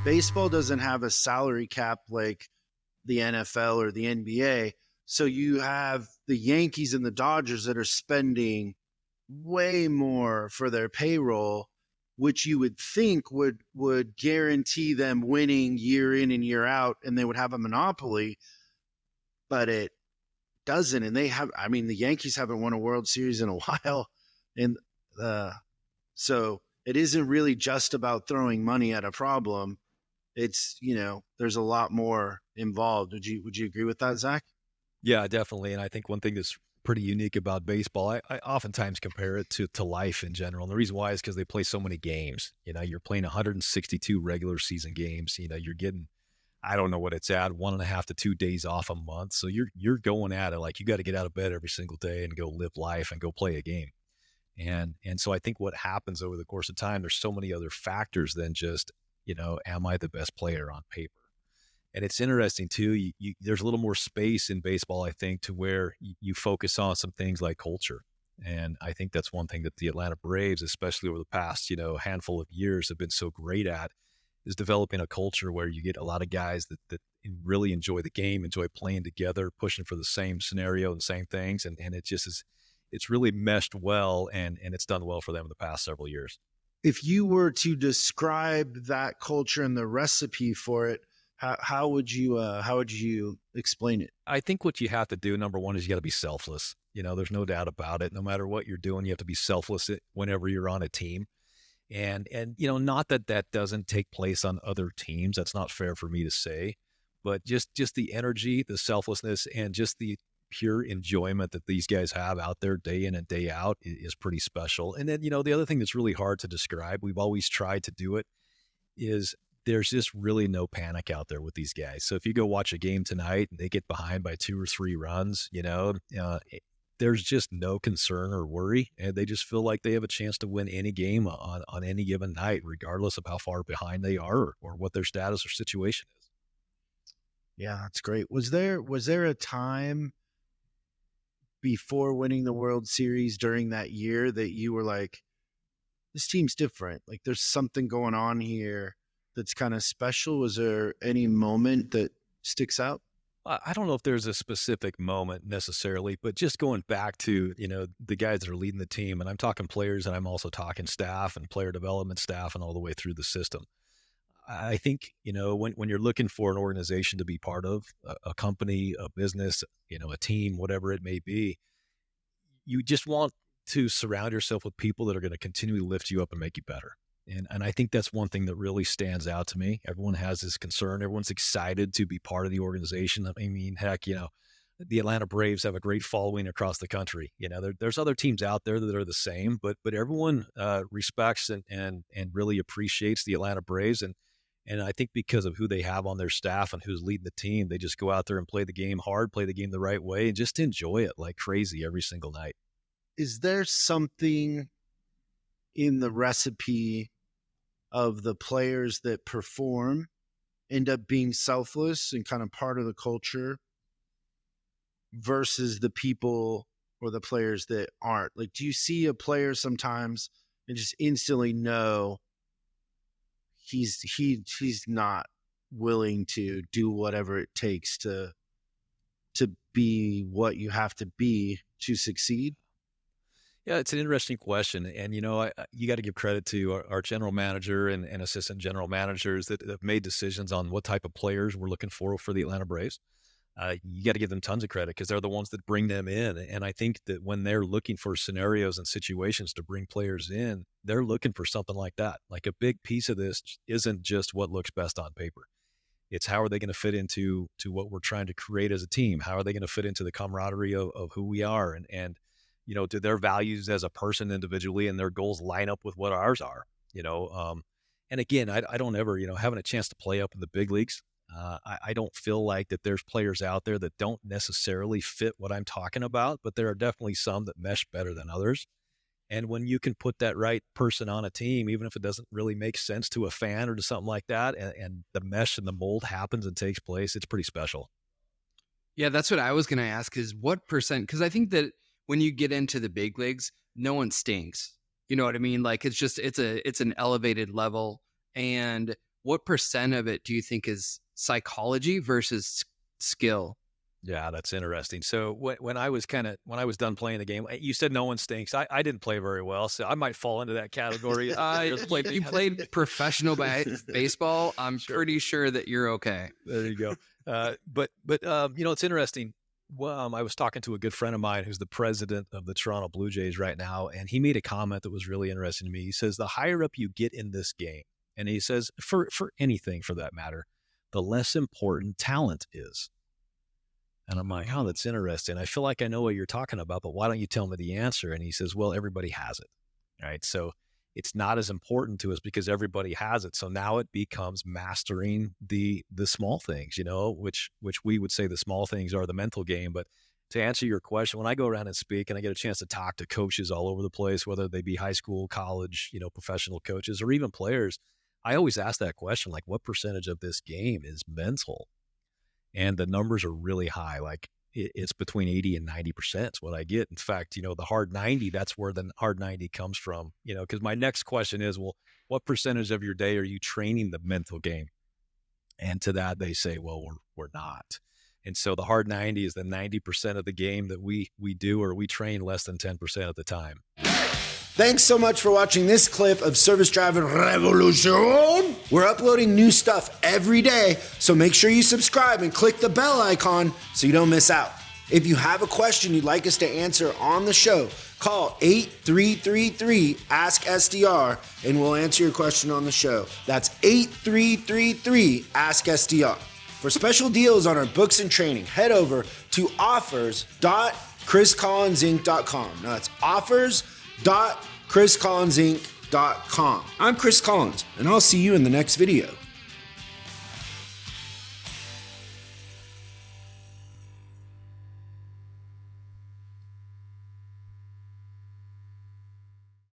baseball doesn't have a salary cap like the NFL or the NBA. So you have the Yankees and the Dodgers that are spending way more for their payroll, which you would think would guarantee them winning year in and year out, and they would have a monopoly, but it doesn't. And they have, I mean, the Yankees haven't won a World Series in a while, and so it isn't really just about throwing money at a problem. It's, there's a lot more involved. Would you agree with that, Zach? Yeah, definitely. And I think one thing that's pretty unique about baseball, I oftentimes compare it to life in general. And the reason why is because they play so many games. You're playing 162 regular season games. You're getting, I don't know what it's at, 1.5 to 2 days off a month. So you're going at it like you got to get out of bed every single day and go live life and go play a game. And so I think what happens over the course of time, there's so many other factors than just, am I the best player on paper? And it's interesting too. There's a little more space in baseball, I think, to where you focus on some things like culture. And I think that's one thing that the Atlanta Braves, especially over the past, handful of years, have been so great at, is developing a culture where you get a lot of guys that really enjoy the game, enjoy playing together, pushing for the same scenario and same things. And it just is, it's really meshed well, and it's done well for them in the past several years. If you were to describe that culture and the recipe for it, how would you explain it? I think what you have to do, number one, is you got to be selfless. There's no doubt about it. No matter what you're doing, you have to be selfless whenever you're on a team. And not that doesn't take place on other teams. That's not fair for me to say, but just the energy, the selflessness, and just the pure enjoyment that these guys have out there day in and day out is pretty special. And then, the other thing that's really hard to describe, we've always tried to do it, is there's just really no panic out there with these guys. So if you go watch a game tonight and they get behind by 2 or 3 runs, there's just no concern or worry. And they just feel like they have a chance to win any game on any given night, regardless of how far behind they are or what their status or situation is. Yeah, that's great. Was there a time before winning the World Series during that year that you were like, this team's different? Like there's something going on here that's kind of special? Was there any moment that sticks out? I don't know if there's a specific moment necessarily, but just going back to, the guys that are leading the team, and I'm talking players and I'm also talking staff and player development staff and all the way through the system. I think, when you're looking for an organization to be part of, a company, a business, a team, whatever it may be, you just want to surround yourself with people that are going to continually lift you up and make you better. And I think that's one thing that really stands out to me. Everyone has this concern. Everyone's excited to be part of the organization. I mean, heck, the Atlanta Braves have a great following across the country. There's other teams out there that are the same, but everyone respects and really appreciates the Atlanta Braves. And I think because of who they have on their staff and who's leading the team, they just go out there and play the game hard, play the game the right way, and just enjoy it like crazy every single night. Is there something in the recipe of the players that perform end up being selfless and kind of part of the culture versus the people or the players that aren't? Like, do you see a player sometimes and just instantly know he's not willing to do whatever it takes to be what you have to be to succeed? Yeah, it's an interesting question. And, you got to give credit to our general manager and assistant general managers that have made decisions on what type of players we're looking for the Atlanta Braves. You got to give them tons of credit because they're the ones that bring them in. And I think that when they're looking for scenarios and situations to bring players in, they're looking for something like that. Like a big piece of this isn't just what looks best on paper. It's how are they going to fit into what we're trying to create as a team? How are they going to fit into the camaraderie of who we are? And do their values as a person individually and their goals line up with what ours are? And again, I don't ever, having a chance to play up in the big leagues, I don't feel like that there's players out there that don't necessarily fit what I'm talking about, but there are definitely some that mesh better than others. And when you can put that right person on a team, even if it doesn't really make sense to a fan or to something like that, and the mesh and the mold happens and takes place, it's pretty special. Yeah, that's what I was going to ask is what percent, because I think that when you get into the big leagues, no one stinks. You know what I mean? Like it's an elevated level. And what percent of it do you think is psychology versus skill? Yeah, that's interesting. So when I was done playing the game, you said no one stinks. I didn't play very well, so I might fall into that category. You played professional baseball. I'm pretty sure that you're okay. There you go. But it's interesting. Well, I was talking to a good friend of mine who's the president of the Toronto Blue Jays right now, and he made a comment that was really interesting to me. He says the higher up you get in this game, and he says for anything for that matter, the less important talent is. And I'm like, oh, that's interesting. I feel like I know what you're talking about, but why don't you tell me the answer? And he says, well, everybody has it, right? So it's not as important to us because everybody has it. So now it becomes mastering the small things, which we would say the small things are the mental game. But to answer your question, when I go around and speak and I get a chance to talk to coaches all over the place, whether they be high school, college, professional coaches, or even players, I always ask that question, like, what percentage of this game is mental? And the numbers are really high. Like it's between 80 and 90% is what I get. In fact, the hard 90, that's where the hard 90 comes from, because my next question is, well, what percentage of your day are you training the mental game? And to that, they say, well, we're not. And so the hard 90 is the 90% of the game that we do, or we train less than 10% of the time. Thanks so much for watching this clip of Service Driving Revolution. We're uploading new stuff every day, so make sure you subscribe and click the bell icon so you don't miss out. If you have a question you'd like us to answer on the show, call 8333-ASK-SDR and we'll answer your question on the show. That's 8333-ASK-SDR. For special deals on our books and training, head over to offers.chriscollinsinc.com. Now that's offers.chriscollinsinc.com. I'm Chris Collins, and I'll see you in the next video.